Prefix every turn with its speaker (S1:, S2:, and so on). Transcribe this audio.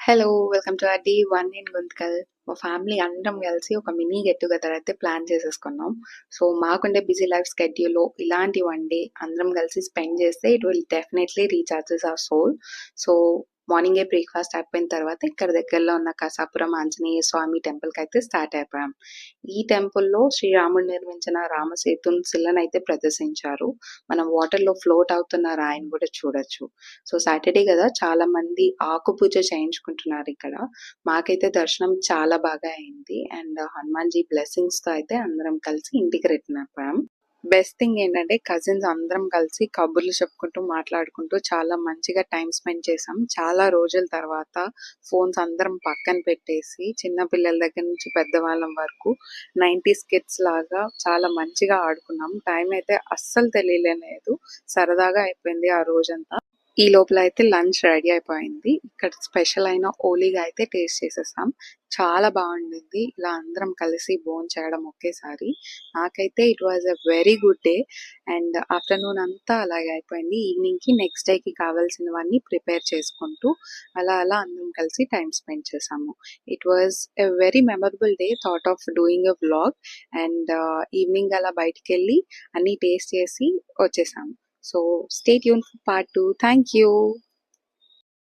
S1: Hello! Welcome to our day 1 in Guntakal. మా family అందరం కలిసి ఒక మినీ గెట్ టుగెదర్ అయితే ప్లాన్ చేసేసుకున్నాం. సో, మాకుండే బిజీ లైఫ్ స్కెడ్యూల్‌లో ఇలాంటి వన్ డే అందరం కలిసి స్పెండ్ చేస్తే it will definitely recharges our soul. So, మార్నింగే బ్రేక్‌ఫాస్ట్ అయిపోయిన తర్వాత ఇక్కడ దగ్గరలో ఉన్న కసాపురం ఆంజనేయ స్వామి టెంపుల్‌కైతే స్టార్ట్ అయిపోయాం. ఈ టెంపుల్‌లో శ్రీరాముడు నిర్మించిన రామసేతున్ శిలనైతే ప్రదర్శించారు. మనం వాటర్‌లో ఫ్లోట్ అవుతున్న రాయిని కూడా చూడొచ్చు. సో, సాటర్‌డే గదా! చాలామంది ఆకు పూజ చేయించుకుంటున్నారిక్కడ. మాకైతే దర్శనం చాలా బాగా అయింది. అండ్ హనుమాన్‌జీ బ్లెస్సింగ్స్‌తో అయితే అందరం కలిసి ఇంటికి రిటర్న్ అయిపోయాం. బెస్ట్ థింగ్ ఏంటంటే కజిన్స్ అందరం కలిసి కబుర్లు చెప్పుకుంటూ, మాట్లాడుకుంటూ చాలా మంచిగా టైమ్ స్పెండ్ చేసాం. చాలా రోజుల తర్వాత ఫోన్స్ అందరం పక్కన పెట్టేసి చిన్న పిల్లల దగ్గర నుంచి పెద్దవాళ్ళం వరకు 90స్ కిడ్స్ లాగా చాలా మంచిగా ఆడుకున్నాం. టైం అయితే అస్సలు తెలియలేదు. సరదాగా అయిపోయింది ఆ రోజంతా. ఈ లోపల అయితే లంచ్ రెడీ అయిపోయింది. ఇక్కడ స్పెషల్ అయిన ఓలీగా అయితే టేస్ట్ చేసేసాం. చాలా బాగుండింది. ఇలా అందరం కలిసి భోంచేయడం ఒకేసారి. నాకైతే it was a very good day. And afternoon అంతా అలాగే అయిపోయింది. ఈవినింగ్‌కి నెక్స్ట్ డేకి కావాల్సినవన్నీ ప్రిపేర్ చేసుకుంటూ అలా అలా అందరం కలిసి టైమ్ స్పెండ్ చేసాము. It was a very memorable day. Thought of doing a vlog. And evening అలా బయటికెళ్ళి అన్నీ టేస్ట్ చేసి వచ్చేసాము. So stay tuned for part 2. Thank you.